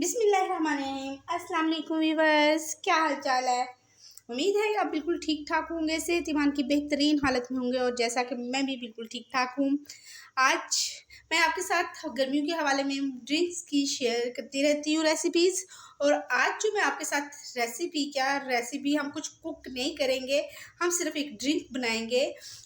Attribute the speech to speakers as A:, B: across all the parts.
A: बिस्मिल्लाहिर्रहमानिर्रहीम। अस्सलाम वालेकुम व्यूअर्स, क्या हाल चाल है। उम्मीद है आप बिल्कुल ठीक ठाक होंगे, सेहत ईमान की बेहतरीन हालत में होंगे और जैसा कि मैं भी बिल्कुल ठीक ठाक हूँ। आज मैं आपके साथ गर्मियों के हवाले में ड्रिंक्स की शेयर करती रहती हूँ रेसिपीज़। और आज जो मैं आपके साथ रेसिपी हम कुछ कुक नहीं करेंगे, हम सिर्फ एक ड्रिंक बनाएंगे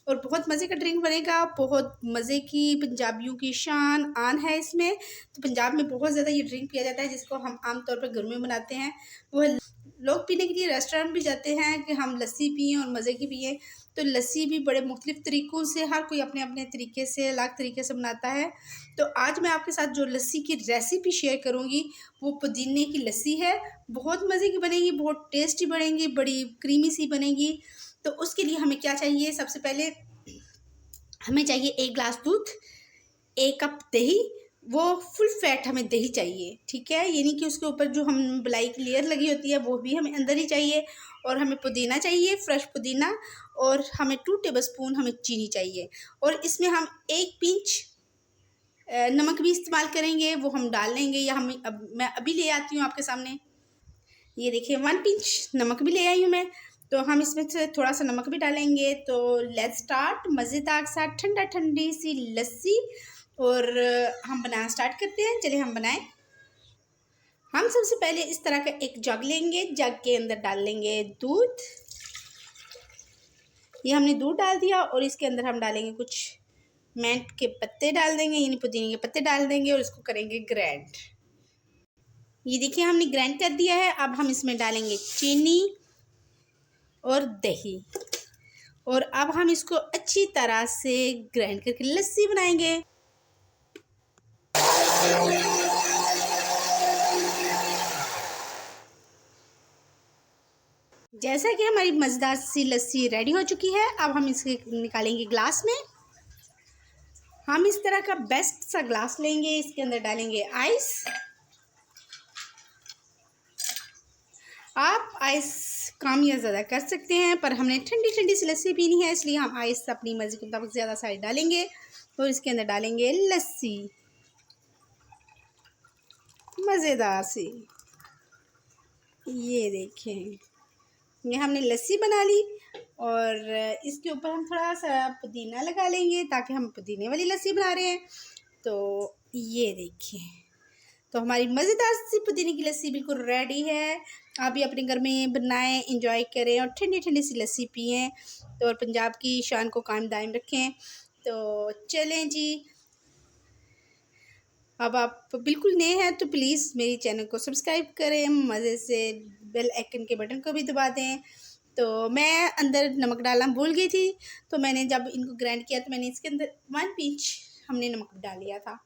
A: और बहुत मज़े का ड्रिंक बनेगा। बहुत मज़े की पंजाबियों की शान आन है इसमें। तो पंजाब में बहुत ज़्यादा ये ड्रिंक पिया जाता है जिसको हम आम तौर पर गर्मियों में बनाते हैं। वो लोग पीने के लिए रेस्टोरेंट भी जाते हैं कि हम लस्सी पिएँ और मज़े की पिएँ। तो लस्सी भी बड़े मुख्तलिफ़ तरीक़ों से हर कोई अपने अपने तरीके से अलग तरीके से बनाता है। तो आज मैं आपके साथ जो लस्सी की रेसिपी शेयर करूँगी वो पुदीने की लस्सी है। बहुत मज़े की बनेगी, बहुत टेस्टी बनेगी, बड़ी क्रीमी सी बनेगी। तो उसके लिए हमें क्या चाहिए, सबसे पहले हमें चाहिए 1 गिलास दूध, 1 कप दही, वो फुल फैट हमें दही चाहिए, ठीक है। ये नहीं कि उसके ऊपर जो हम मलाई की लेयर लगी होती है वो भी हमें अंदर ही चाहिए। और हमें पुदीना चाहिए, फ्रेश पुदीना, और हमें 2 टेबलस्पून हमें चीनी चाहिए। और इसमें हम 1 पिंच नमक भी इस्तेमाल करेंगे, वो हम डाल लेंगे या मैं अभी ले आती हूँ आपके सामने। ये देखिए 1 पिंच नमक भी ले आई हूँ मैं। तो हम इसमें से थोड़ा सा नमक भी डालेंगे। तो लेट्स स्टार्ट मज़ेदार सा ठंडा ठंडी सी लस्सी। और हम बनाना स्टार्ट करते हैं, चलिए हम बनाएं। हम सबसे पहले इस तरह का एक जग लेंगे, जग के अंदर डाल लेंगे दूध। ये हमने दूध डाल दिया और इसके अंदर हम डालेंगे कुछ मिंट के पत्ते डाल देंगे, यानी पुदीने के पत्ते डाल देंगे और इसको करेंगे ग्राइंड। ये देखिए हमने ग्राइंड कर दिया है। अब हम इसमें डालेंगे चीनी और दही और अब हम इसको अच्छी तरह से ग्राइंड करके लस्सी बनाएंगे। जैसा कि हमारी मज़ेदार सी लस्सी रेडी हो चुकी है, अब हम इसे निकालेंगे ग्लास में। हम इस तरह का बेस्ट सा ग्लास लेंगे, इसके अंदर डालेंगे आइस। आप आइस कम या ज़्यादा कर सकते हैं, पर हमने ठंडी ठंडी सी लस्सी पीनी है इसलिए हम आइस अपनी मर्ज़ी के मुताबिक ज़्यादा सारी डालेंगे। और इसके अंदर डालेंगे लस्सी मज़ेदार सी। ये देखें, ये हमने लस्सी बना ली और इसके ऊपर हम थोड़ा सा पुदीना लगा लेंगे ताकि हम पुदीने वाली लस्सी बना रहे हैं। तो ये देखिए, तो हमारी मज़ेदार सी पुदीने की लस्सी बिल्कुल रेडी है। आप भी अपने घर में बनाएं, इंजॉय करें और ठंडी ठंडी सी लस्सी पिएं। तो और पंजाब की शान को कायम दायम रखें। तो चलें जी, अब आप बिल्कुल नए हैं तो प्लीज़ मेरी चैनल को सब्सक्राइब करें, मज़े से बेल आइकन के बटन को भी दबा दें। तो मैं अंदर नमक डालना भूल गई थी, तो मैंने जब इनको ग्राइंड किया तो मैंने इसके अंदर 1 पिंच हमने नमक डाल लिया था।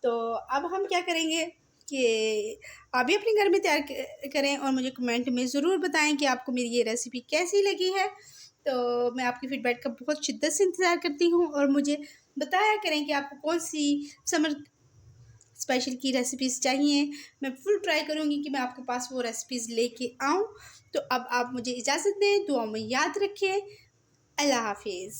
A: तो अब हम क्या करेंगे कि आप भी अपने घर में तैयार करें और मुझे कमेंट में ज़रूर बताएं कि आपको मेरी ये रेसिपी कैसी लगी है। तो मैं आपकी फ़ीडबैक का बहुत शिद्दत से इंतज़ार करती हूँ और मुझे बताया करें कि आपको कौन सी समर स्पेशल की रेसिपीज़ चाहिए। मैं फुल ट्राई करूँगी कि मैं आपके पास वो रेसिपीज़ लेके आऊँ। तो अब आप मुझे इजाज़त दें, दुआ में याद रखें। अल्लाह हाफ़िज़।